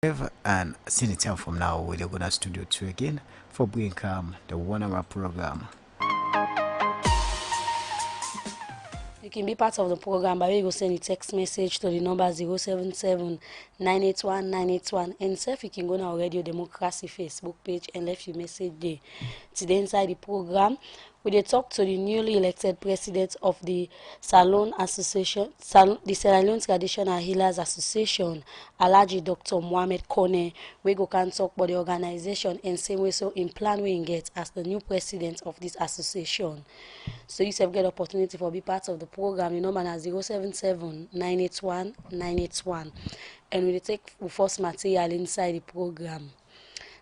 And since time from now, we're going to Studio 2 again for bringing the 1 hour program. You can be part of the program by you go send a text message to the number 077 981 981. And self, you can go on our Radio Democracy Facebook page and left your message there. Today inside the program, we dey talk to the newly elected president of the Salon Association, the Sierra Leone Traditional Healers Association, Alhaji Dr. Mohamed Kone. We go can talk about the organization and same way so in plan we get as the new president of this association. So you have get opportunity for be part of the program. The number is 077 981 981. And we take the first material inside the program.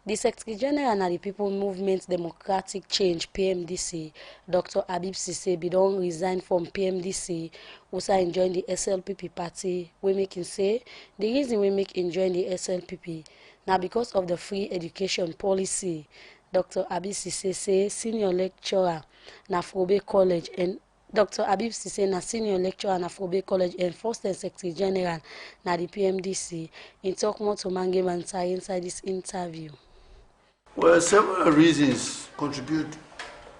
The Secretary General and the People Movement Democratic Change (PMDC), Dr. Habib Cissé, be don resign from PMDC, also join the SLPP party. We make him say the reason we make him join the SLPP now because of the free education policy. Dr. Habib Cissé say senior lecturer na Frobe College and Dr. Habib Cissé na senior lecturer na Frobe College and first and Secretary General na the PMDC. In talk more to Mange Mansai inside this interview. Well, several reasons contribute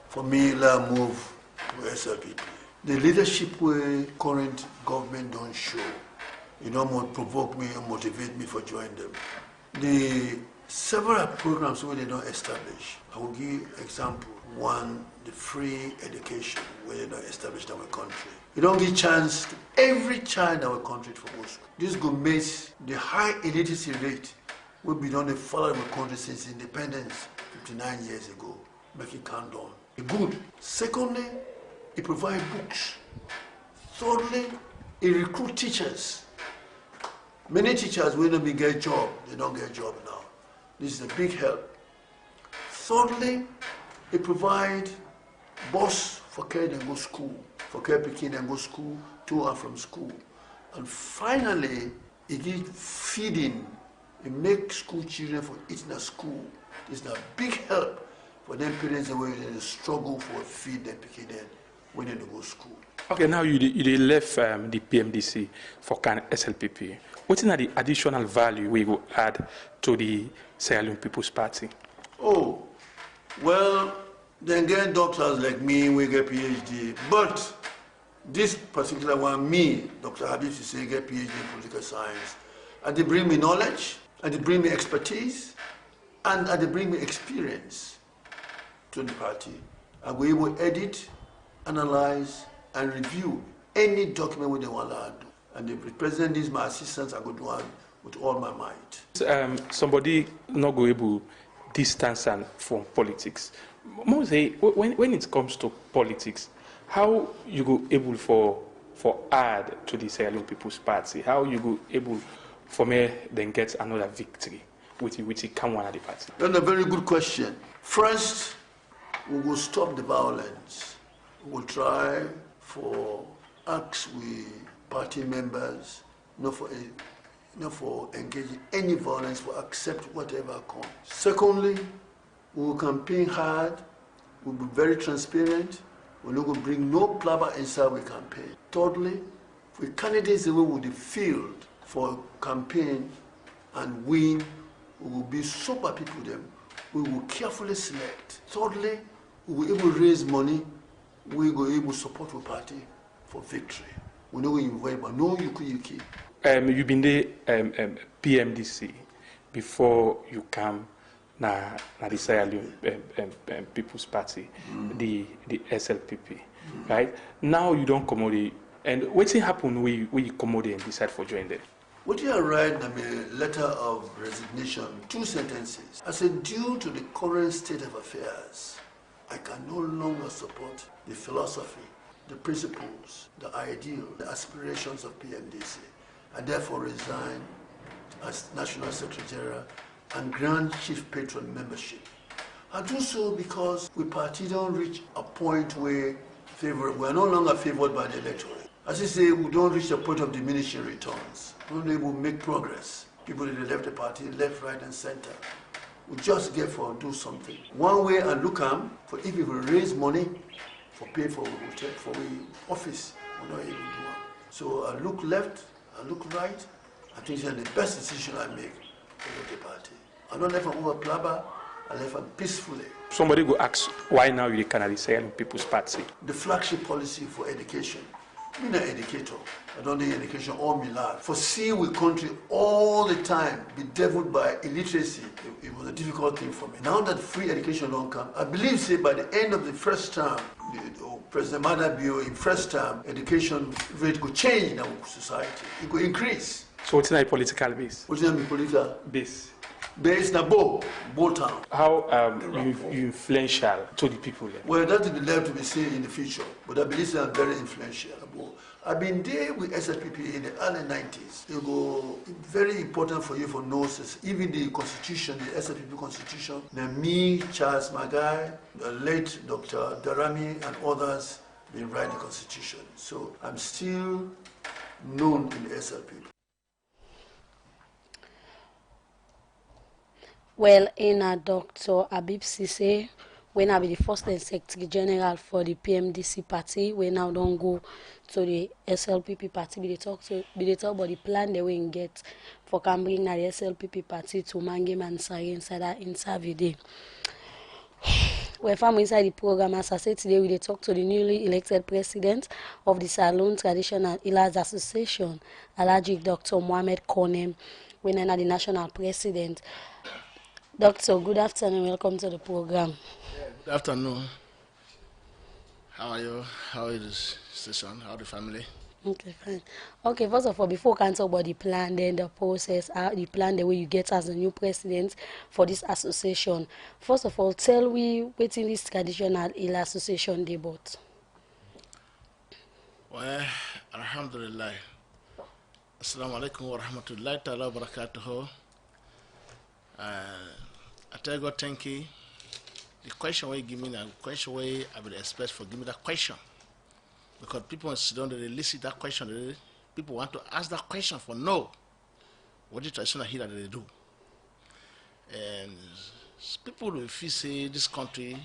for me to move to SLPP. The leadership where current government don't show, provoke me and motivate me for joining them. The several programs where they don't establish. I will give example. One, the free education where they don't establish in our country. You don't give chance to every child in our country for go school. This go make the high illiteracy rate we've been on the follow the country since independence 59 years ago. Make it count down. Good. Secondly, it provides books. Thirdly, it recruit teachers. Many teachers will not be get job. They don't get job now. This is a big help. Thirdly, it provide bus for kids and go school, for kids picking and go school to and from school. And finally, it gives feeding. It makes school children for eating at school. It's a big help for them parents where they struggle for feed them picking them when they go to school. Okay, now you left the PMDC for SLPP. What is the additional value we will add to the Sierra Leone People's Party? Oh, well, then get doctors like me, we get PhD. But this particular one, me, Dr. Habib Cissé, get PhD in political science. And they bring me knowledge, and they bring me expertise, and they bring me experience to the party. And we will edit, analyze, and review any document we want to do. And the president is my assistant, I go do it with all my might. Somebody not go able distance and from politics. Mose, when it comes to politics, how you go able for add to the Sierra Leone People's Party? How you go able for me then get another victory which come one of the party? That's a very good question. First, we will stop the violence. We will try for acts with party members, not for engaging any violence, for accept whatever comes. Secondly, we will campaign hard. We will be very transparent. We will not bring no plabber inside we campaign. Thirdly, for candidates who will the field for campaign and win, we will be super people them. We will carefully select. Thirdly, we will able to raise money. We will able to support the party for victory. We know we invite, but no yuki. You've been the PMDC before you come na the Sierra Leone People's Party, the SLPP, right? Now you don't commodity, and what's happen when you commodity and decide for joining them? What you write in a letter of resignation, 2 sentences. I said, due to the current state of affairs, I can no longer support the philosophy, the principles, the ideal, the aspirations of PMDC. I therefore resign as National Secretary General and Grand Chief Patron membership. I do so because we party don't reach a point where we are no longer favored by the electorate. As I say, we don't reach a point of diminishing returns. We don't able to make progress. People that left the party, left, right, and center. We just get for do something. One way I look at for if we raise money for pay for we office, we're not able to do it. So I look left, I look right. I think that's the best decision I make for party. I don't left from over plaba, I left from peacefully. Somebody go ask why now you can Sierra People's Party. The flagship policy for education. I'm an educator. I don't need education all my life. For see we country all the time bedeviled by illiteracy, it was a difficult thing for me. Now that free education don't come, I believe say by the end of the first term, President Madabio in first term, education rate could change in our society. It could increase. So what's in a political base? What's in a political Base. base? Na Bo town. How you influential to the people there? Well, that is left to be seen in the future, but I believe I'm very influential. I've been there with SLPP in the early 90s. It go very important for you for nurses. Even the constitution, the SLPP constitution, me, Charles Magai, the late Dr. Darami, and others, they write the constitution. So I'm still known in the SLPP. Well, in Dr. Abib Sise, when I be the first and secretary general for the PMDC party, we now don't go to the SLPP party. Be they talk about the plan they will get for can bring the SLPP party to Mangim and Sari inside that interview day. We're from inside the program, as I said today, we talk to the newly elected president of the Salon Traditional Healers Association, Alhaji Dr. Mohamed Konem, when I'm the national president. Doctor, good afternoon. Welcome to the program. Good afternoon. How are you? How is the station? How the family? Okay, fine. Okay, first of all, before we can talk about the plan, then the process, the plan, the way you get as a new president for this association. First of all, tell me what's in this traditional healer association debut. Well, alhamdulillah. Assalamu alaikum wa rahmatullahi ta'ala wa barakatuhu. I tell God thank you. The question where you give me the question where I would expect for give me that question. Because people don't really listen that question. People want to ask that question for no. What the traditional healer they do. And people will feel say this country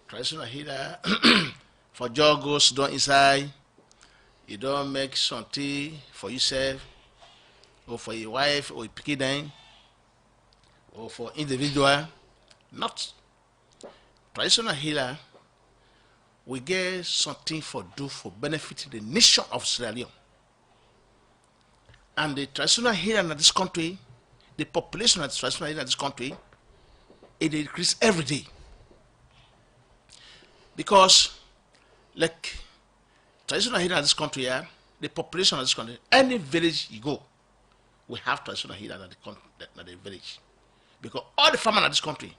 traditional healer for jogos don't inside. You don't make something for yourself or for your wife or your pikin or for individual. Not traditional healer. We get something for do for benefit the nation of Sierra Leone. And the traditional healer in this country, the population of the traditional healer in this country, it increases every day. Because, like, traditional healer in this country, the population of this country, any village you go, we have traditional healer in the village. Because all the farmers in this country,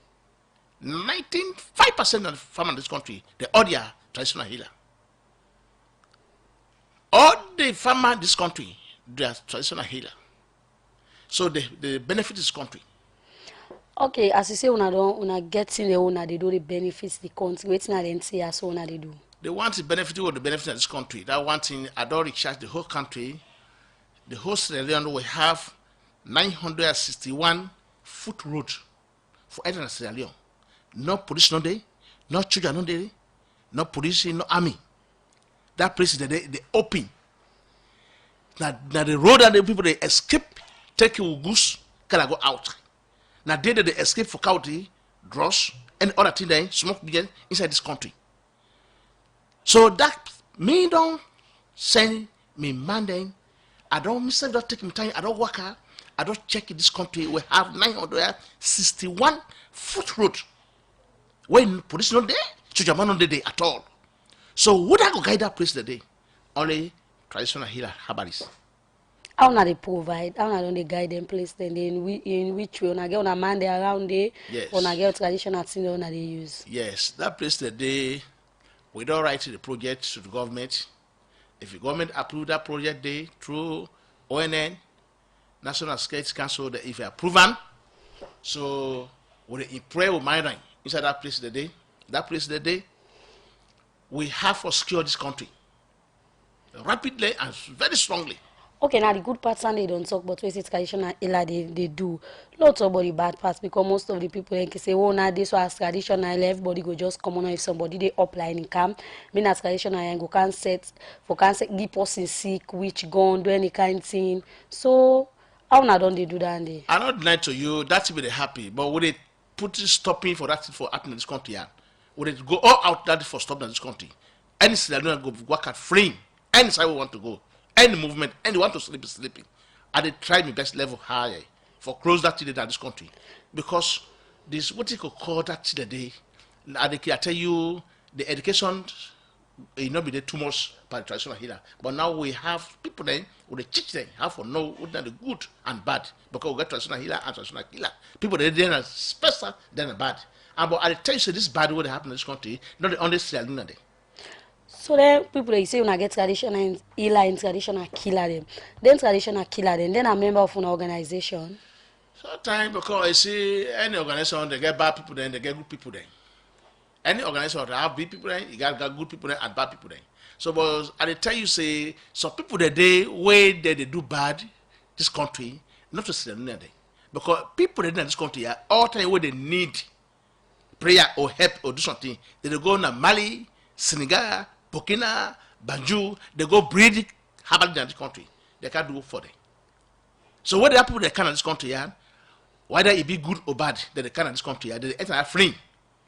95% of the farmers in this country, they all are traditional healer. All the farmers in this country, they are traditional healer. So they benefit this country. Okay, as you say, una getting the owner, they do the benefits the country. Waiting at INSAI, as owner they do. They want the benefit of the benefit of this country. That one thing, I don't recharge the whole country. The whole Sierra Leone will have 961 foot roads for entering Sierra Leone. No police, no day, no children, no day, no police, no army. That place is they open. Now the road and the people they escape, take your goose, can go out. Now they escape for county, drugs, and other thing they smoke begin inside this country. So that me don't send me mandate. I don't myself don't take my time, I don't work out, I don't check in this country. We have 961 foot road. When police not there, children not there at all. So would I go guide that place today? Only traditional healer herbalist. How na they provide? How na don't they guide them place? Then in which way? Una get una man there around there? Yes. Una get traditional thing una they use? Yes, that place today, we don't write the project to the government. If the government approve that project day through ONN, National Security Council, if they approve them, so we pray with my name inside that place today, we have to secure this country rapidly and very strongly. Okay, now the good parts and they don't talk about what traditional healer they do. Lots about the bad parts because most of the people like say, oh, now this was traditional, everybody go just come on if somebody they upline in camp. Mean as traditional and go give person sick, which gone, do any kind of thing. So How na don't they do that? Day? I not deny to you that will be happy, but would it put stopping for that for happening in this country? Yeah? Would it go all out that for stopping in this country? Any Sierra go work at free. Any side we want to go, any movement, any want to sleep is sleeping. I did try my best level higher for close that to this country because this what you could call that to the day. I tell you the education it not be there too much by traditional healer. But now we have people then who they teach them how to know what are the good and bad because we got traditional healer and traditional healer. People they then are special than the bad. And but I tell you so this bad what happen in this country, not the only Sierra Leone day. So then people they say when I get traditional healer and traditional killer them. Then traditional killer them. Then a member of an organization. Sometimes because I see any organization they get bad people then they get good people then. Any organization that have big people then, you got good people then and bad people then. So but I tell you say some people that they way they do bad this country, not to Sierra Leone day. Because people in this country are all time where they need prayer or help or do something. They go to Mali, Senegal, Burkina, Banjul, they go breed herbal in this country. They can't do for them. So what the people that can in this country are, whether it be good or bad, that they can in this country, they enter free.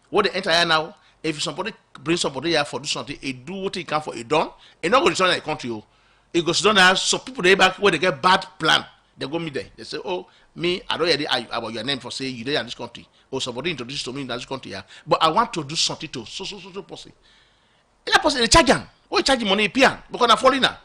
What they enter here now, if somebody brings somebody here for do something, it do what he can for it done, it not go return in the country. Oh. It goes down there, some people they back where they get bad plan, they go meet there. They say, oh, me, I don't hear about your name for say you there in this country. Or somebody introduced to me in this country here. But I want to do something to so person. That person they charge them. Why charge money pian? Because I'm foreigner.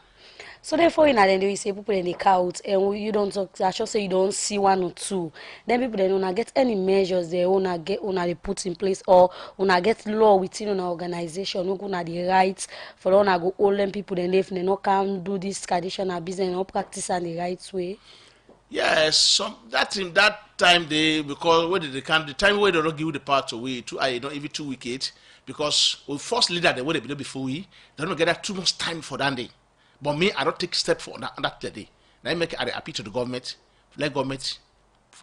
So therefore, in then they say people in the count and you don't talk. I should say you don't see one or two. Then people they don't get any measures they wanna get they put in place or wanna get law within an organization. No gonna the rights for wanna go all them people then if they no can do this traditional business or practice in the right way. Yes, some that time they because where they can the time where they don't give the power to we to I don't even 2 weeks because we first leader they would be there before we they don't get that too much time for that day. But me, I don't take step for that day. Now I make I appeal to the government, let government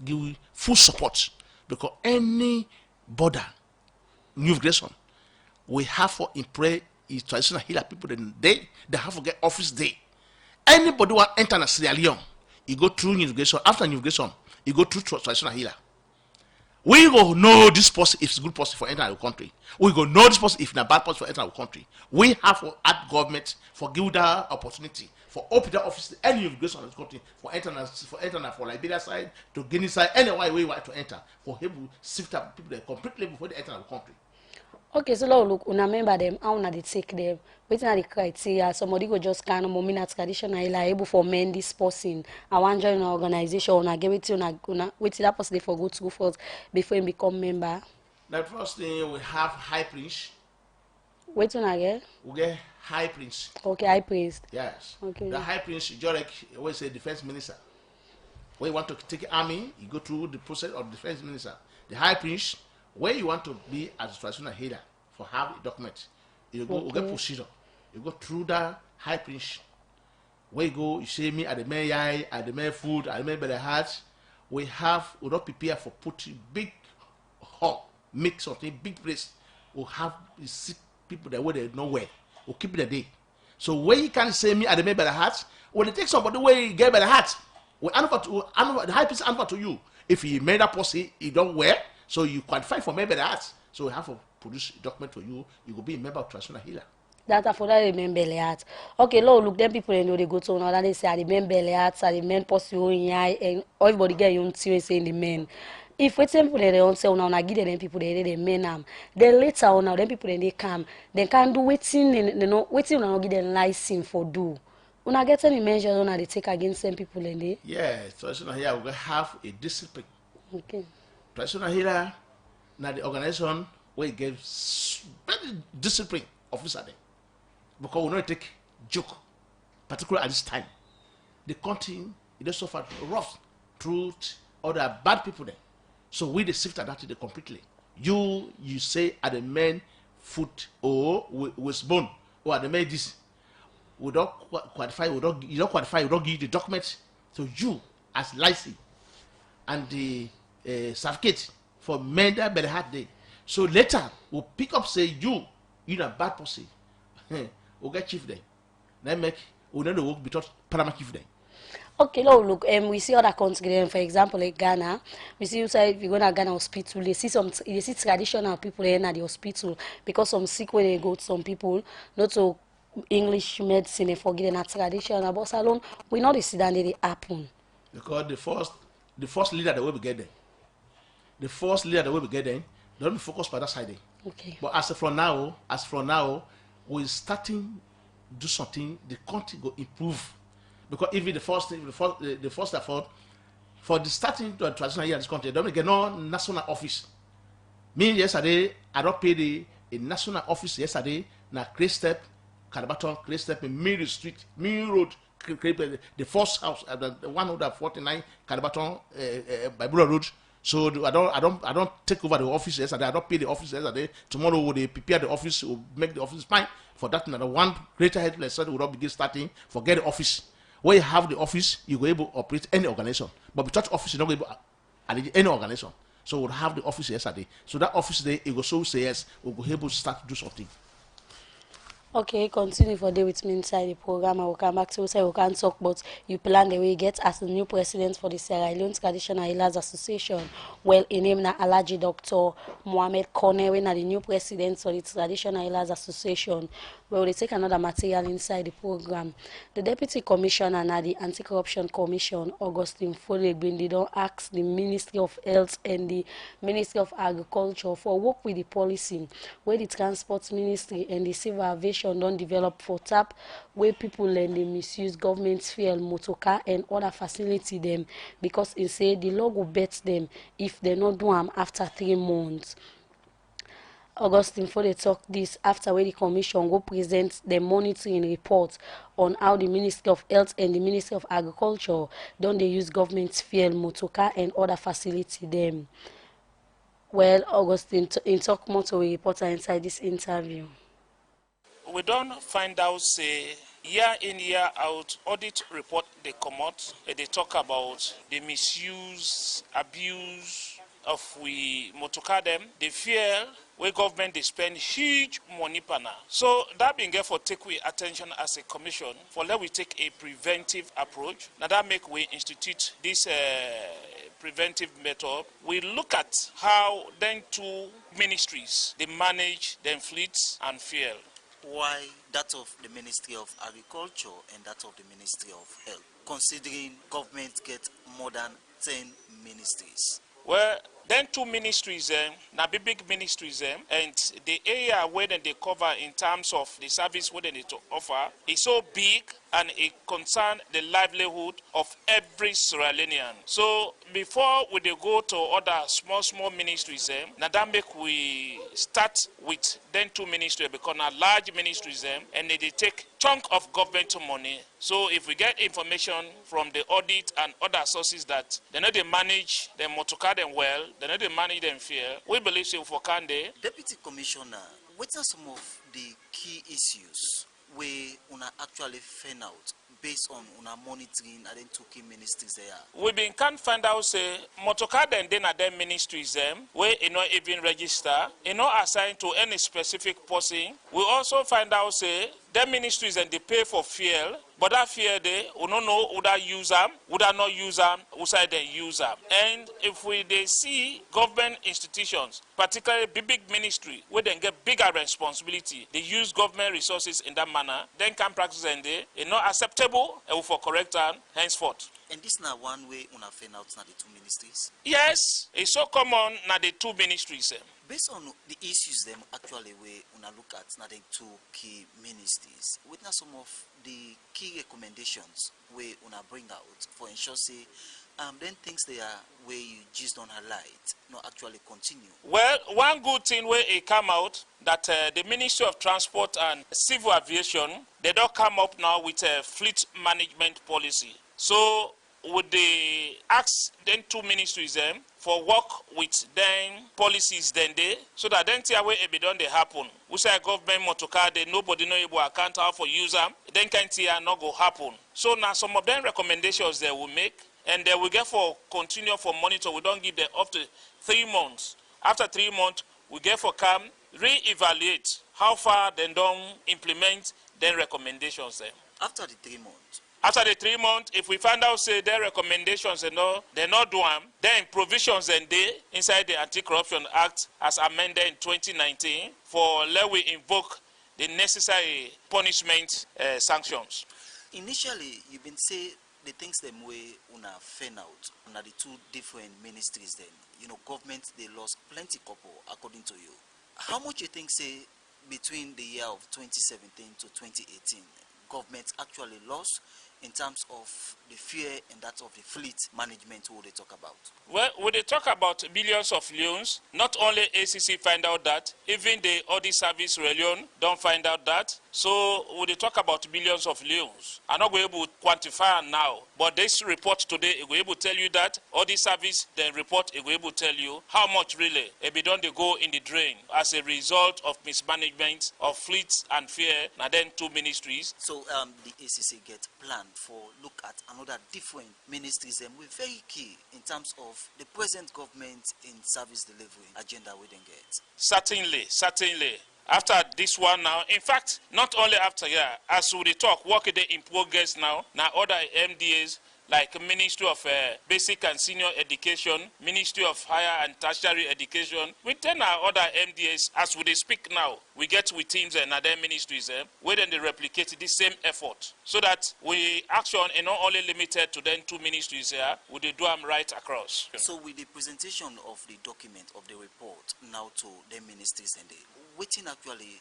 give full support because any border new immigration we have for employ is traditional healer people then they have to get office day. Anybody who enter a Sierra Leone, you go through immigration. After immigration, you go through traditional healer. We go know this person if it's a good person for entering our country. We go know this person if it's a bad person for entering our country. We have to ask government for give that opportunity for open the office to any immigration in this country for entering for Liberia side to Guinea side anywhere we want to enter for him sift up people that completely before they enter our country. Okay, so now look, una member them, how una they take them, waiting at the criteria, somebody go just kind of moment at traditional able for men this person. I want join an organization, una give it to una wait till that person they for go to first before he become member. The first thing we have high priest. Wait till I get? We get high priest. Okay, high priest. Yes. Okay. The high priest, just like always say defense minister. When you want to take army, you go through the process of defense minister. The high priest, where you want to be as a traditional healer for have a document, you go get procedure. You go through the high priest. Where you go, you say me at the main eye, at the main food, at the main by the heart. We don't prepare for putting big hall, make something big place. We have sick people that where they nowhere. We keep it a day. So where you can say me at the main by the heart, when they take somebody where you get by the heart, we answer the high priest answer to you. If he made a policy, he don't wear. So you qualify for member that. So we have to produce a document for you. You will be a member of traditional healer. That for that remember the okay, look, them people they know they go to another they say I remember the heart, I remember possible and everybody get you saying the men. If we people they don't say now give them people they men then later on now them people they come, they can do waiting waiting now give them license for do. Una get any measures on they take against them people in there? Yeah, traditional healer will have a discipline. Okay. Traditional healer, now the organization where it gives very discipline officer there. Because we not take joke, particularly at this time. The country it just suffered rough truth or there are bad people there. So we the sift at that completely. You say at the men foot or with bone or at the men this. We don't qualify, you don't give you the document. So you as licensee and the certificate for murder by the heart day. So later we'll pick up say you a bad person. We'll get chief then. Then we'll know the work between paramount chief then. Okay, no, look, we see other countries, for example, like Ghana. We see you say if you go to Ghana hospital, they see traditional people in at the hospital because some sick when they go to some people, not to English medicine, they forget that traditional, but salon, we know the see that they happen. Because the first leader that will be getting, the first leader that will be getting, don't be focused by that side. Okay. But as from now, we're starting do something. The country will improve because even the first effort for the starting to a traditional year in this country, don't get no national office. Me yesterday, I don't pay a national office yesterday. Na Clay Step, Calabaton, Clay Step in Mill Street, Mill Road, the first house, the 149 Calabaton by Bura Road. So I don't take over the office yesterday. I don't pay the office yesterday. Tomorrow will they prepare the office, will make the office fine. For that, another one greater headless will not begin starting. Forget the office. Where you have the office, you will able to operate any organization. But without office, you're not able to manage any organization. So we'll have the office yesterday. So that office day, it will so say yes, we'll be able to start to do something. Okay, continue for day with me inside the program. I will come back to you, so we can talk about you plan the way you get as the new president for the Sierra Leone Traditional Healers Association. Well, in name na Alaji Dr. Mohamed Kone, when the new president for the Traditional Healers Association. Well, they take another material inside the program. The Deputy Commissioner and the Anti-Corruption Commission, Augustine Folegbin, they don't ask the Ministry of Health and the Ministry of Agriculture for work with the policy where the Transport Ministry and the Civil Aviation don't develop for tap where people and they misuse government fuel, motorcar and other facility them because it say the law will bet them if they not do them after 3 months. Augustine for they talk this after where the commission go present the monitoring report on how the Ministry of Health and the Ministry of Agriculture don't they use government fuel, motorcar and other facility them. Well, Augustine in talk more to a reporter inside this interview. We don't find out say year in year out audit report they come out they talk about the misuse abuse of we motorcar them the fuel where government they spend huge money per now. So that being for take we attention as a commission for let we take a preventive approach. Now that make we institute this preventive method. We look at how then two ministries they manage them fleets and fuel. Why that of the Ministry of Agriculture and that of the Ministry of Health, considering government get more than 10 ministries? Well, then two ministries, now big ministries, and the area where they cover in terms of the service where they need to offer is so big and it concerns the livelihood of every Sierra Leonean. So before we go to other small ministries, now that make we start with then two ministries because now large ministries, and they take chunk of government money. So if we get information from the audit and other sources that they know they manage them motorcar them well, they know they manage them fair, we believe so for Kande. Deputy Commissioner, what are some of the key issues where una actually find out based on una monitoring and then two key ministries there? We been can't find out say motorcar then at them ministries where you not even register, you not assigned to any specific person. We also find out say them ministries and they pay for fuel, but that fuel they we don't know would I use them, would I not use them, who side they use them. And if they see government institutions, particularly big ministry, where they get bigger responsibility, they use government resources in that manner, then can practice and they is not acceptable and for correct and henceforth. And this now one way una find out now the two ministries? Yes, it's so common now the two ministries. Based on the issues them actually we una look at now the two key ministries, what are some of the key recommendations we una bring out for ensure say then things they are where you just don't highlight, not actually continue? Well, one good thing where it come out that the Ministry of Transport and Civil Aviation, they don't come up now with a fleet management policy. So would they ask then two ministries for work with them policies then they so that then tia way it done they happen. We say government motorcar they nobody know able account how for use them, then can't tia not go happen. So now some of them recommendations they will make and they will get for continue for monitor. We don't give them up to 3 months. After 3 months, we get for come re-evaluate how far they don't implement then recommendations them. After the 3 months, After the 3 months, if we find out say their recommendations and all, they not do them, then provisions and they inside the Anti-Corruption Act as amended in 2019 for let we invoke the necessary punishment sanctions. Initially, you've been say the things them way una fan out under the two different ministries. Then government they lost plenty couple according to you. How much you think say between the year of 2017 to 2018, government actually lost in terms of the fear and that of the fleet management who they talk about? Well, when they talk about billions of loans, not only ACC find out that, even the audit service Relion don't find out that. So when they talk about billions of loans, I'm not going to be able to quantify now, but this report today will be able to tell you that audit service, the report will be able to tell you how much really it done they go in the drain as a result of mismanagement of fleets and fear, and then two ministries. So the ACC get planned for look at another different ministries and we're very key in terms of the present government in service delivery agenda we didn't get. Certainly. After this one now, in fact, not only after as we talk, work they in progress now other MDAs like Ministry of Basic and Senior Education, Ministry of Higher and Tertiary Education. We tell our other MDAs, as we speak now, we get with teams and other ministries where then they replicate the same effort so that we action is not only limited to then two ministries here, we do them right across. So with the presentation of the document of the report now to the ministries and the waiting actually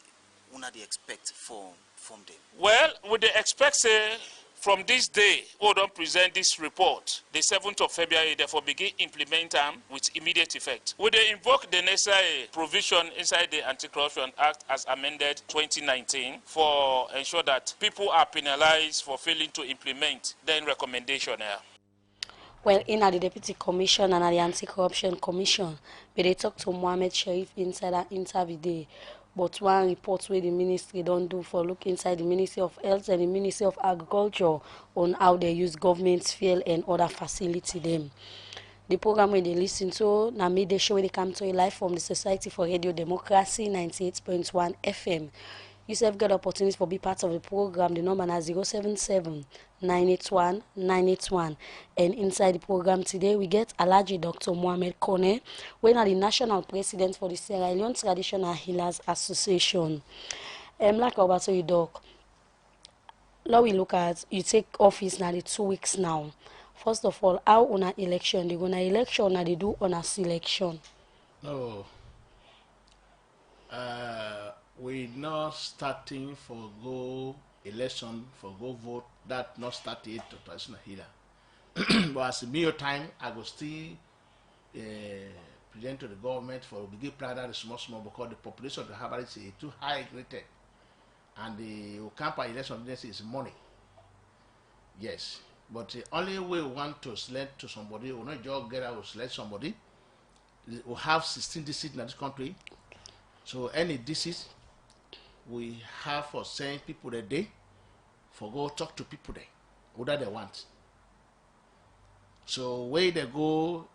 una they expect from them? Well, we they expect from this day, we don't present this report, the 7th of February, therefore begin implement them with immediate effect. We they invoke the necessary provision inside the Anti-Corruption Act as amended 2019 for ensure that people are penalized for failing to implement the recommendation here. Well, in the Deputy Commission and the Anti-Corruption Commission, but they talk to Mohammed Sharif inside an interview there. But one report where the ministry don't do for look inside the Ministry of Health and the Ministry of Agriculture on how they use government's fuel and other facility them. The program where they listen to, now made the show where they come to a live from the Society for Radio Democracy 98.1 FM. You have got opportunities for be part of the program. The number is 077-981-981. And inside the program today, we get Alhaji Dr. Mohamed Kone, who is the National President for the Sierra Leone Traditional Healers Association. Like about you, Doc, now we look at, you take office now the 2 weeks now. First of all, how on an election? They go on an election or they do on a selection? No. We not starting for go election, for go vote, that not started to traditional healer. But as a mere time, I will still present to the government for begin plan that small because the population of the Harvard is too high rated. And the Ocampa election is money. Yes. But the only way we want to select to somebody, we not just get out to select somebody. We have 16 districts in this country. So any district we have for send people a day for go talk to people there, whether they want. So where they go,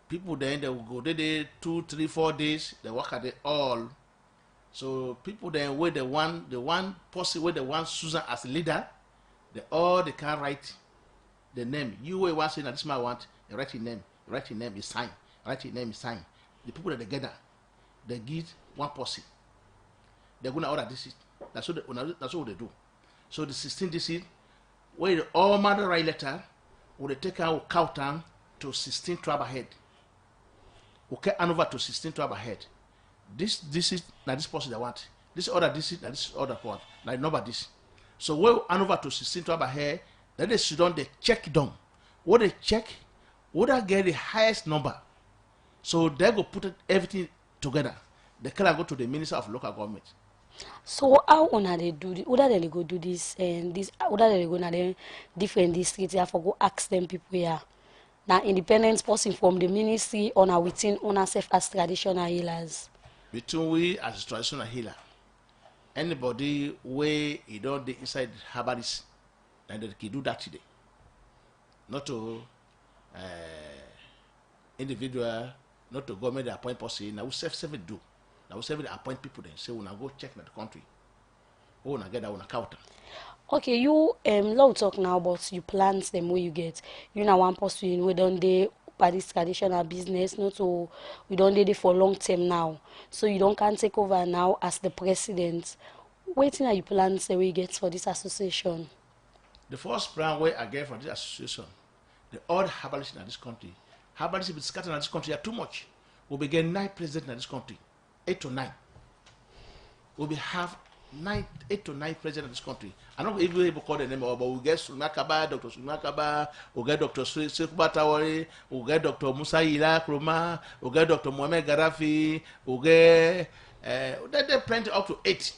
people then they will go there 2, 3, 4 days, they work at it all. So people then where the one person where they want Susan as a leader, they can write the name. You where want say that this man want, you write your name, you sign, write your name, you sign. The people that together, they give one person. They're gonna order this. That's what they do. So the 16 district, where all mother write letter, will they take out count down to 16 tribe ahead. Okay, and over to 16 tribe ahead. This is now this person they want. This order this is now this other part. Like number this. So we hand over to 16 tribe ahead. Then they sit down, they check down. What they check, would I get the highest number? So they go put everything together. They can go to the Minister of Local Government. So how on they do this? How they go do this and this? How they go na them different districts? I for go ask them people here. Now independent person from the ministry on a within on ourselves as traditional healers. Between we as traditional healer, anybody where you don't dey inside herbalist, and they can do that today. Not to individual, not to government appoint person. Now we self do. Now we self appoint people then say we now go check in the country. Oh, na get that one counter. Okay, you law talk now about you plans them where you get. You know one person we don't dey by this traditional business, not to we don't dey for long term now. So you don't can take over now as the president. Waiting are you plans the way you get for this association? The first plan where I get from this association, the old herbalists in this country, herbalists be scattered in this country are too much. We'll be getting 9 presidents in this country, 8 to 9. We'll be have 8 to 9 presidents in this country. I don't even able to call the name, but we'll get Sumakaba, Dr. Sumakaba, we'll get Dr. Sekuba Tawari, we'll get Dr. Musa Ila Kroma, we'll get Dr. Mohamed Gaddafi, we'll get there plenty up to 8.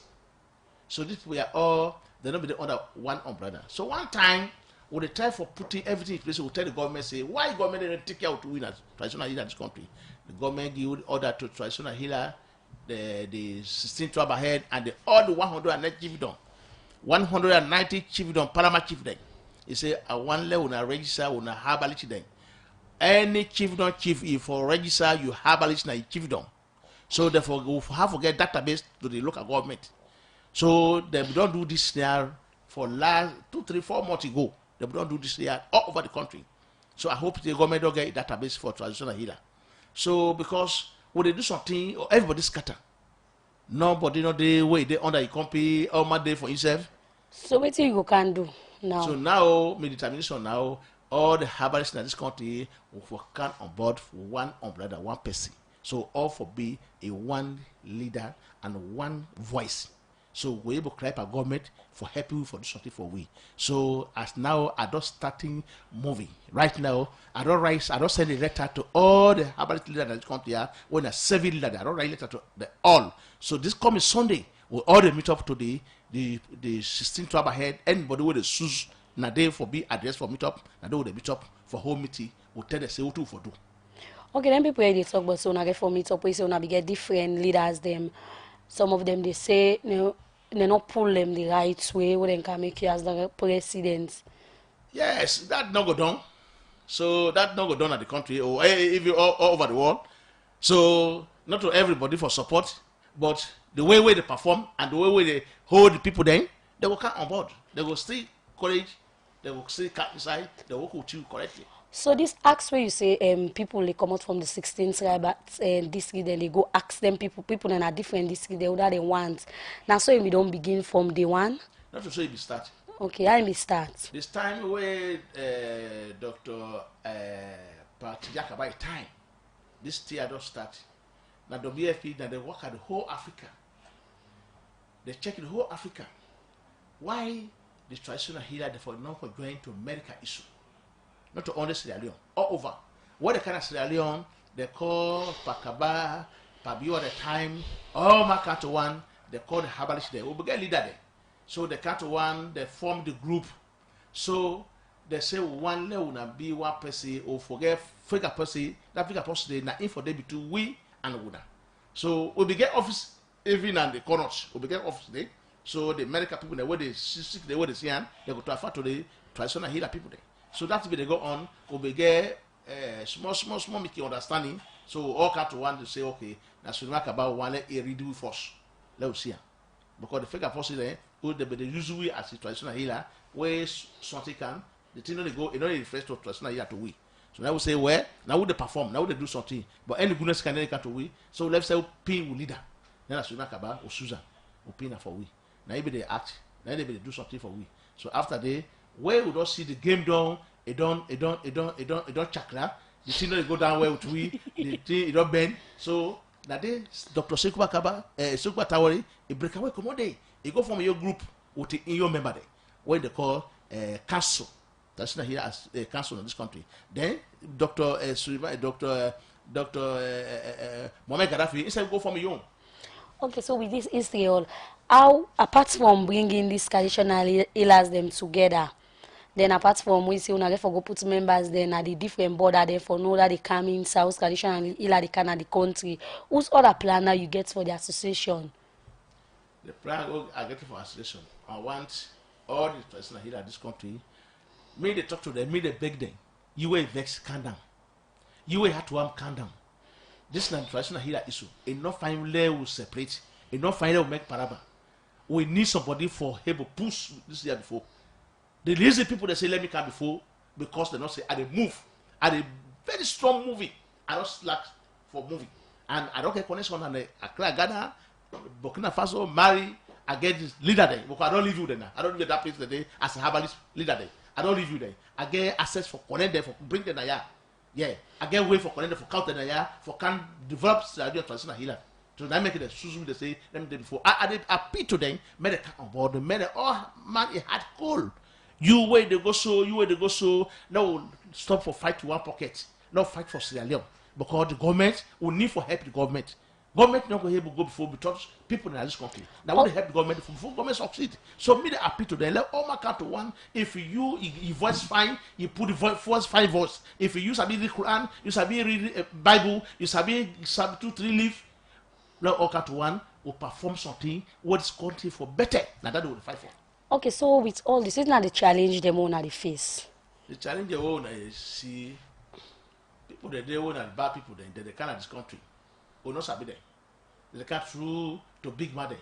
So this we are all they're not be under one umbrella. So one time we they try for putting everything in place. We tell the government say why government didn't take care of to win as traditional healer in this country. The government give order to traditional healer, the 16 tribe ahead, and all the 190 chiefdom, 190 chiefdom, Parama chiefdom. He say I want let una register una herbalist then. Any chiefdom chief if for register you herbalist na chiefdom. So therefore we have to get database to the local government. So they don't do this there for last 2, 3, 4 months ago. They don't do this there all over the country. So I hope the government don't get a database for traditional healer. So because when they do something, everybody scatter. Nobody know the way they under the company all my day for himself. So what you can do now? So now, my determination now, all the herbalists in this country will come on board for one umbrella, one person. So all for be a one leader and one voice. So we're able to cry our government for helping for this something for we. So as now I don't starting moving. Right now, I don't send a letter to all the herbalist leaders in this country when a 7 leader, I don't write letter to the all. So this coming Sunday, we'll all meet up to the 16 tribe ahead. Anybody with the shoes na day for be address for meet up, na day with the meet up for whole meeting, we'll tell the say what to for do. Okay, then people they talk about so na get for meet up, we say we get different leaders them. Some of them they say they not pull them the right way where they can make you as the president. Yes, that not go down. So that not go down at the country or even all over the world. So not to everybody for support, but the way they perform and the way they hold the people then, they will come on board. They will still courage, they will still cut inside, they will work with you correctly. So this acts where you say people they come out from the 16th tribe district, then they go ask them people in a different district they would they want. Now so we don't begin from day one. Not to say it be start. Okay, I may start. This time where Dr. Pat Jakabai time, this year don't start. Now WFP that they work at the whole Africa. They check the whole Africa. Why the traditional healer for not for going to medical issue? Not to only Sierra Leone, all over. What the kind of Sierra Leone, they call Pakaba, Pabio at the time, all my country one, they call the herbalist there. We get leader there. So the country one, they form the group. So they say one level be one person or forget figure person, that figure person they na info there between we and Una. So we get office even and the corners, we get office there. So the medical people, the way they see the way they see, they go to afford to the traditional healer people there. So that's where they go on. We get small making understanding. So all come to one to say, okay, that's what we about one let redo first. Let us see. Because the figure first is there, they usually as a traditional healer, where something can, the thing they go, it only refers to traditional healer to we. So now we say, well, now they perform, now they do something. But any goodness can come to we. So let's say pin with leader. Then that's what we about or Susan, or pin for we. Now maybe they act, now they do something for we. So after they where we don't see the game down, it don't chakra. The thing don't go down where we, the thing it don't bend. So that day, Dr. Sekuba Tawari, it break away come on day. It go from your group with in your member day, where they call council. That's not here as a council in this country. Then Dr. Mohamed Gaddafi, instead go from your own. Okay, so with this history all, how apart from bringing these traditional healers them together, then apart from we say we for go put members then at the different border there for know that they come in South traditional healer they can at the country. Whose other planner you get for the association? The plan I get for association. I want all the traditional healers in this country. Me they talk to them, me they beg them. You will vex, calm down. You will have to calm down. This is not traditional healer issue. Enough family will separate. Enough family will make paraba. we need somebody for help push this year before. The reason people they say let me come before because they not say I they move. I they very strong movie. I don't slack for movie. And I don't get connection and Accra, Ghana, Burkina Faso, Mali, I get this leader there. Because I don't leave you there now. I don't leave that place today as a herbalist leader there. I don't leave you there. I get access for connect there for bring them there. Yeah. I get way for connect there for count them there for can develop traditional healer. So that make it a susu they say let me do before. I appeal to them, made it on board, made it oh man it had cold. You where they go so, you where they go so, no stop for fight to one pocket, no fight for Sierra Leone. Because the government will need for help the government. Government not going to go before because people in this country. Now want to help the government before government succeed. So me the appeal to them, let all my count to one. If you voice fine, you put the voice fine voice. If you use a read the Quran, you sabi read Bible, you sabi 2-3 leaf, let all count to one will perform something what this country for better. Now that they will fight for. Okay, so with all this, it's not the challenge them on the face. The challenge they own is see people that they own and bad people then they can't this country. Will not sabi them. They can't through to big mother.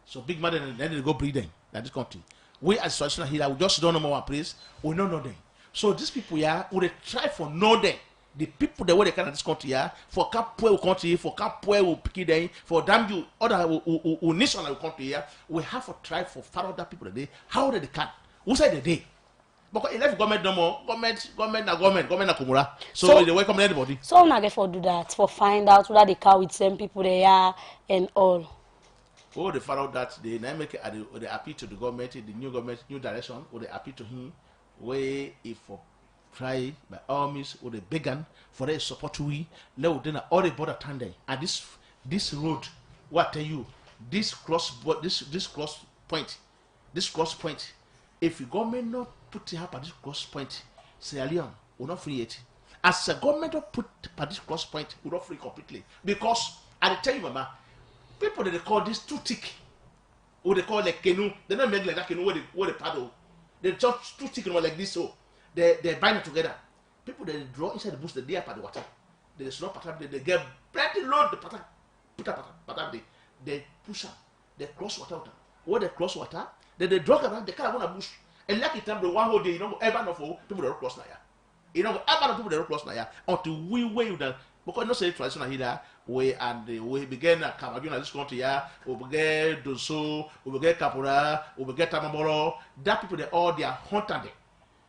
So big mother and then they go breed them in this country. We as traditional healer, we just don't know more place. We don't know them. So these people here, will they try for know them. The people that way they can in this country here, for cap poor country, for cap poor will pick them, for damn you other who nation of country here, we have to try for far other people today. How they can? Who said the day? Because if government no more, government na kumura. So they welcome anybody. So I'm not get for do that, for find out whether they can with same people they are and all. Oh, they found out that they now make it they appeal to the government, the new government, new direction, or they appeal to him, where if for try by all means or they began for their support we let then all the border turn there. And this road, what tell you, this cross point, if the government not put it up at this cross point, Sierra Leone will not free it. As the government not put at this cross point, will not free completely. Because I tell you, mama, people that they call this too thick, or they call like canoe, they don't make like that canoe where they paddle. They just too thick like this, so they bind it together. People they draw inside the bush, they up at the water. They slow pattern, they get plenty load the pattern, pattern, they push up, they cross water. Where they cross water, they drag around, they can't go in a bush. And like it time the one whole day, you know, ever know for people that don't cross now. You know, ever know people that don't cross now until we weigh them. Because not say traditional healer way and we begin at Cameroon this country here, we begin Doso, we begin Capora, we begin Tamamoro. That people they all they are hunting them.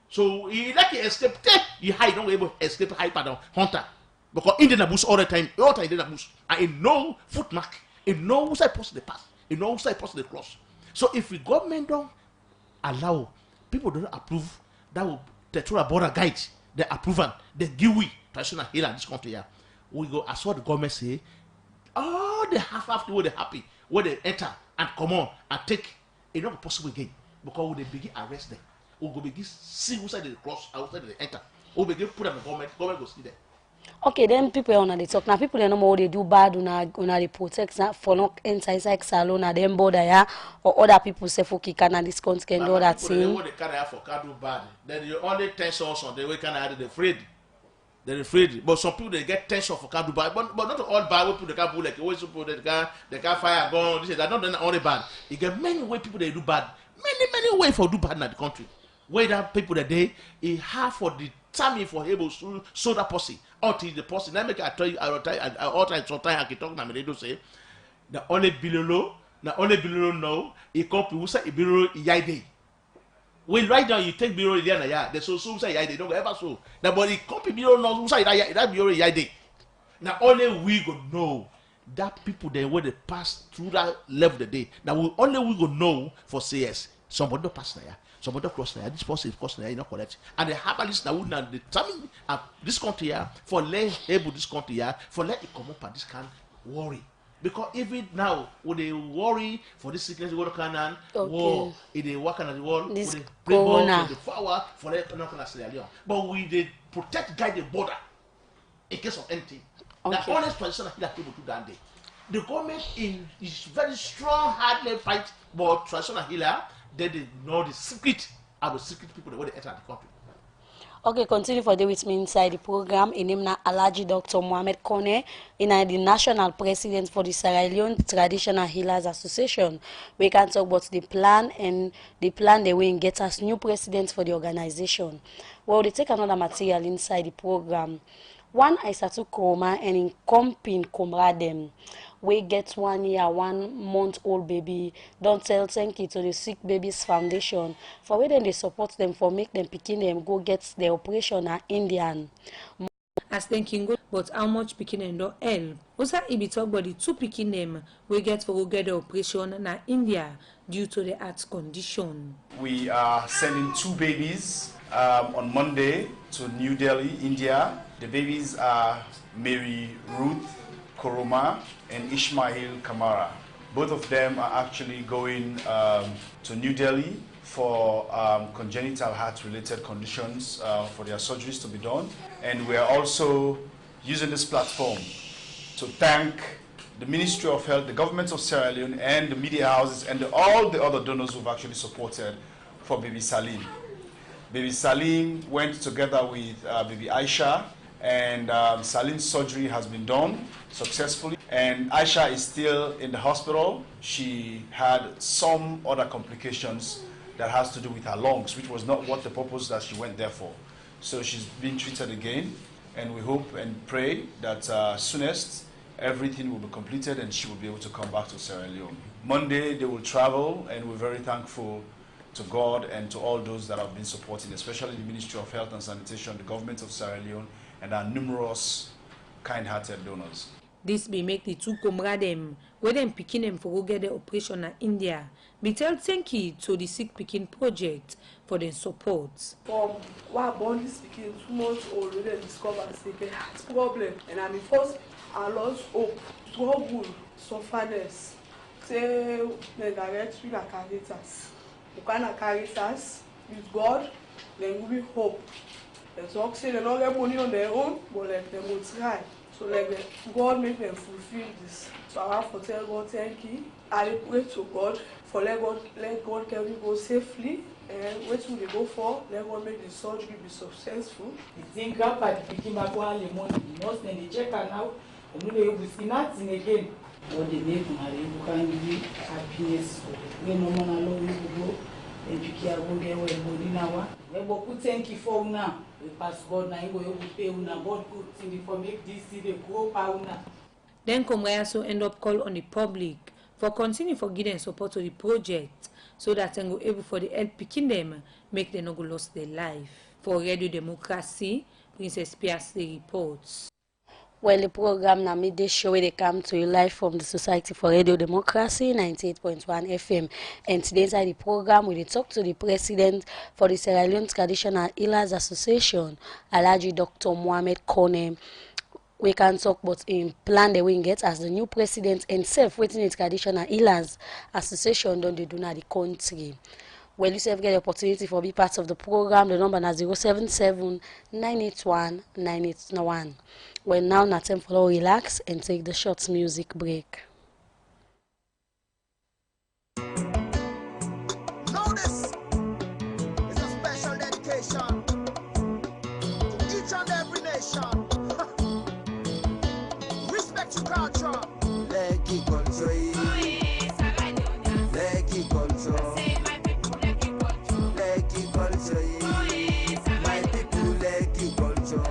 So he like he escape, you hide, don't able to escape hide pardon hunter. Because in the bush all the time in the bush. And he know footmark, he know who's supposed to pass, he know who's supposed to cross. So if the government don't allow, people don't approve, that will the border guide, they approve and they give we traditional healer in this country here. We go as what the government say, all the half the way they happy, where they enter and come on and take, it's not possible again. Because when they begin arrest them, we go begin see who side they cross, outside they enter. We begin put them in the government go see them. Okay, then people on the talk. Now people they know more they do bad on the protect for not inside salon and them border yeah, or other people say for kick and discount can do that thing. What they carry for can do bad. Then you only tension on the way can add the afraid. They're afraid. But some people they get tension for can do bad. But not all bad people they can do like always people they can fire gun. This is that not only bad. You get many way people they do bad. Many way for do bad in the country. Where that people that they have for the time for able to show that pussy until the pussy. Let me tell you, all time sometimes I can talk now. They do say the only below know it come to say below yide. When right now you take below the ya, the so say yide don't ever so. The body copy below no say that below yide. Now only we go know that people then when they pass through that level the day. Now we go know for CS somebody don't pass there. Somebody cross there, this person is crossing there, you not correct. And the herbalist now would not determine this country here for let able this country here for let it come up and this can worry. Because even now, when they worry for this sickness, go to Canaan, war, if they work on the wall, this they play ball for the power for let not can Sierra Leone. But we they protect, guide the border in case of anything. Okay. The honest position that people do that day. The government is very strong, hardly fight, but traditional healer. They know the secret of the secret people that want to enter the country. Okay, continue for day with me inside the program. In name na Alaji Dr. Mohamed Kone, in the national president for the Sierra Leone Traditional Healers Association. We can talk about the plan and the plan they will get as new president for the organization. Well, they take another material inside the program. One Aisatu Koma and in Kompin Komradem. We get 1 year, 1 month old baby. Don't tell thank you to the Sick Babies Foundation for where they support them for make them picking them go get the operation at Indian. As dem can go, but how much pikin dem don help. Also, e be talk about the 2 pikin dem wey get for go get the operation na India due to the heart condition. We are sending 2 babies on Monday to New Delhi, India. The babies are Mary Ruth Koroma and Ishmael Kamara. Both of them are actually going to New Delhi for congenital heart-related conditions for their surgeries to be done. And we are also using this platform to thank the Ministry of Health, the government of Sierra Leone, and the media houses, and all the other donors who've actually supported for baby Salim. Baby Salim went together with baby Aisha, and Salim's surgery has been done successfully. And Aisha is still in the hospital. She had some other complications that has to do with her lungs, which was not what the purpose that she went there for. So she's being treated again, and we hope and pray that soonest everything will be completed and she will be able to come back to Sierra Leone. Monday they will travel, and we're very thankful to God and to all those that have been supporting, especially the Ministry of Health and Sanitation, the government of Sierra Leone, and our numerous kind-hearted donors. This be make the 2 comrades dem wey dem pikin dem for go get the operation na India. Be tell thank you to the Sick Pikin Project for their support. From why born this pikin 2 months old, we then discover say get heart problem, and I mean first I lost hope, struggle, sufferness. Say the direct we like caritas. We can caritas with God, then we hope. They talk say they don't get money on their own, but like they will try. So like God make them fulfill this. So I have to tell God thank you. I pray to God for let God carry go safely, and what will they go for? Let God make the surgery be successful. I think grandpa the pikin back one lemon, nurse then they check her now, and we will see nothing again. God they make marry, you can give happiness. We no man alone we go, and you can go get where body now. We go put thank you for now. We pass God now, we will pay una God good thing for make this city grow power now. Then Comrade also end up call on the public for continue for giving support to the project so that they go able for the help picking them make them not go lost their life. For Radio Democracy, Princess Piasley reports. Well, the program na midday show where they come to you live from the Society for Radio Democracy 98.1 FM. And today inside the program, we talk to the president for the Sierra Leone Traditional Healers Association, Alaji Dr. Mohamed Kone. We can talk about in plan the wing get as the new president and self waiting in Traditional Healers Association don't they do na the country. Well, you have get the opportunity for be part of the program. The number is 077 981 981. Well, now it's time for you relax and take the short music break. Notice it's a special dedication to each and every nation. Respect your culture. Leki culture. Leki culture. Leki culture. My people leki culture.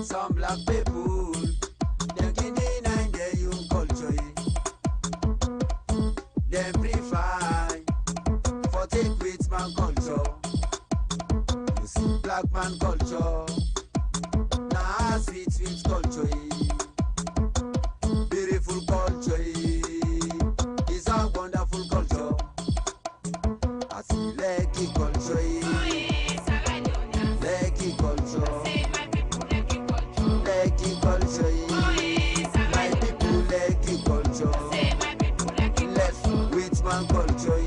Some black people, they can deny their own culture. They prefer for take with man culture. You see black man culture, now sweet sweet culture. Beautiful culture, is a wonderful culture. I see Leki culture, Leki culture. Leki culture, my people Leki culture. Left with man culture,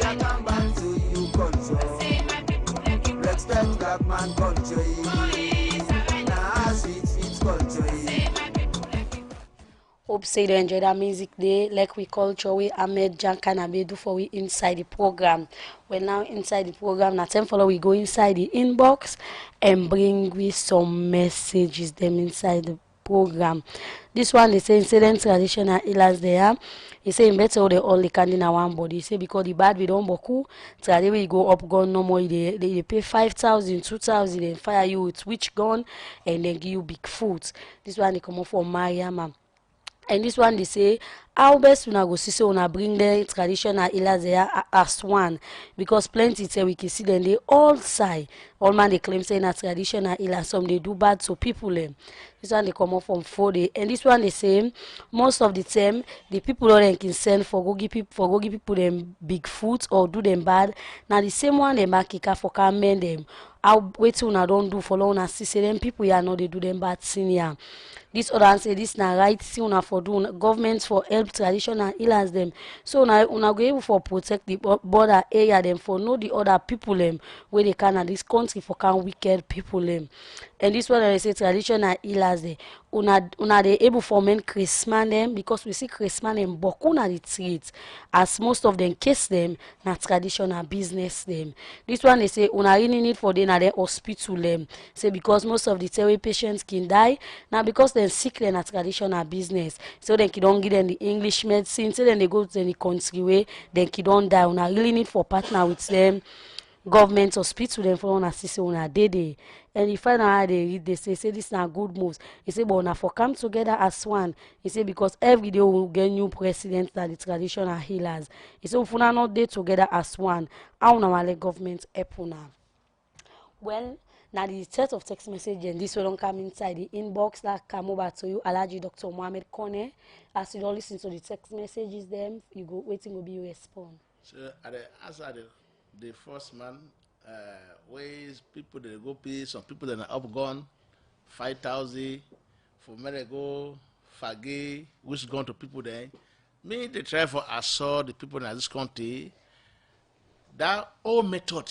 I come back to you culture. Respect black man culture. Hope say you enjoy that music day, like we culture we Ahmed Jankanabe do for we inside the program. Well now inside the program, now time follow we go inside the inbox and bring we some messages them inside the program. This one they say incident traditional healers there. He say better they all the candy in one body. He say because the bad we don't boku, tradition we go up gun no more they pay 5,000, 2,000 and fire you with which gun and then give you big food. This one they come up from Mariam. And this one they say how best una go see so una bring the traditional healers there as one because plenty say we can see them they all sigh all man they claim say na traditional healer some they do bad so people them this one they come up from 4 day and this one they say most of the time the people don't can send for go give people them big food or do them bad now the same one they mark kika for can mend them how wait una don't do for long una see say them people here know they do them bad senior. This other one say this na right see una for do government for help traditional healers them. So una go able for protect the border area them for know the other people them where they can this country for can wicked people them. And this one they say traditional healers them. Una they able for men Christmas them because we see Christmas them boku na the treat as most of them case them na traditional business them. This one they say una really need for them na the hospital them. Say because most of the terror patients can die now because they're sick then a traditional business. So then you don't give them the English medicine. So then they go to the country way then you don't die. Una really need for partner with them government hospital them for una see una day. And you find out how they read they say this na good moves. He say but una for come together as one. He say because every day we will get new president that the traditional healers. He say if una not day together as one, how una let government help una? Well, now the set of text message and this will don't come inside the inbox that come over to you, Alaji Dr. Mohammed Kone. As you don't listen to the text messages, them you go waiting will be your respond. So at the answer the first man, ways people they go pay some people that are up gone 5,000 for Merego, Fagi, which gone to people there. Me they try for assault the people in this country. That old method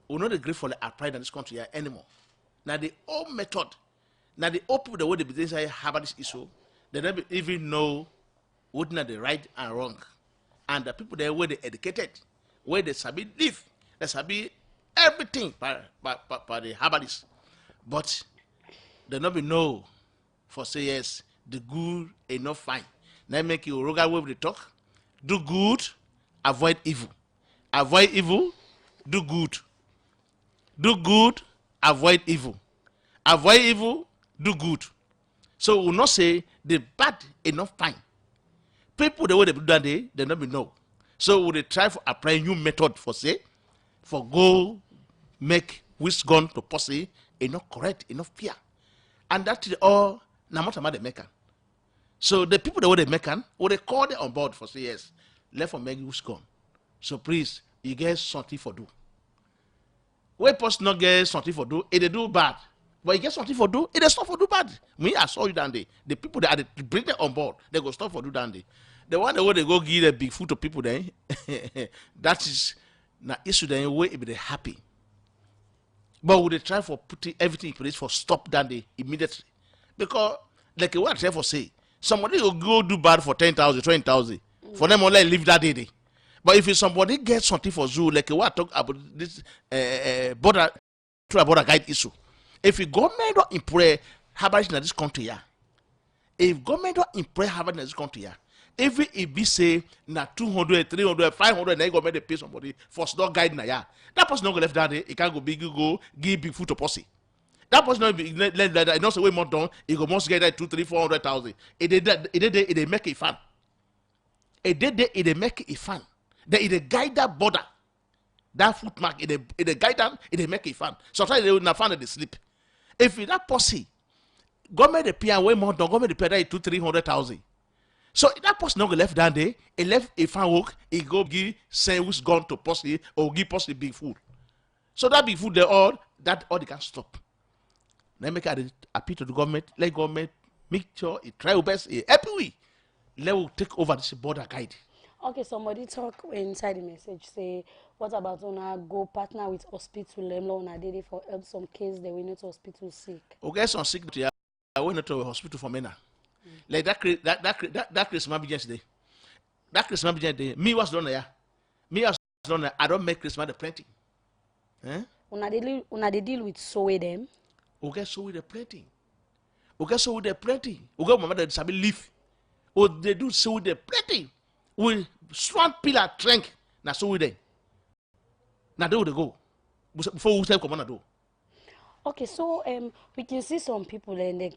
will not agree for the applied in this country here anymore. Now the old method, now the old people the way they begin say have this issue, they don't even know what not the right and wrong. And the people there where they educated, where they sabi live, they sabi everything by the herbalists. But they not be know for say yes, the good enough fine. Now make you roga with the talk. Do good, avoid evil. Avoid evil, do good. Do good, avoid evil. Avoid evil, do good. So we will not say the bad enough fine. People the way they do that they not be know. So we will try for apply new method for say, for go make which gone to pussy enough correct, enough fear. And that is all no matter what they make. So the people the way they make will they call them on board for say yes, let for make which gone. So please, you get something for do. Where person not get something for do, it they do bad. But you get something for do, it they stop for do bad. Me, I saw you down there. The people that are bring them on board, they go stop for do down there. The one that way they go give the big food to people then, that is na issue then way if they happy. But would they try for putting everything in place for stop down there immediately? Because like what I try for say, somebody will go do bad for 10,000, 20,000. For them only leave that day. But if somebody gets something for zoo, like what I talk about this border guide issue. If the government don't improve habits in this country, yeah. If government don't improve habits in this country, yeah. Even if we say na 200, 300, 500, then government they pay somebody for stock guide na yeah. That person not go left that day. He can't go give big food to pussy. That person not be let that not say way more done. He go must get that 2, 3, 400,000. It they make a fan. It make a fan. Then it guide that border, that footmark. It guide them. It make a fan. Sometimes they will not find they sleep. If that pussy, government they pay way more than government they pay that 2, 300,000. So that person not go left down there. He left a fan work. He go give say who's gone to pussy or give pussy big food. So that big food they all they can stop. Let me appeal to the government. Let government make sure it try our best. Help we. Let we take over this border guide. Okay, somebody talk inside the message say, what about una go partner with hospital them una did for help some case they will not hospital sick. Okay, some sick I went to a hospital for mena. Like that Christmas business day. That Christmas business day. Me was done there. Me was done there. I don't make Christmas the plenty. Eh? Una they deal with sow them. Okay, so with the plenty. Okay, so with the plenty. Okay, my mother sabi leaf. Oh, they do so with the plenty. We swan pillar trunk. Now so with them. Now they would go. Before we tell come on do. Okay, so we can see some people and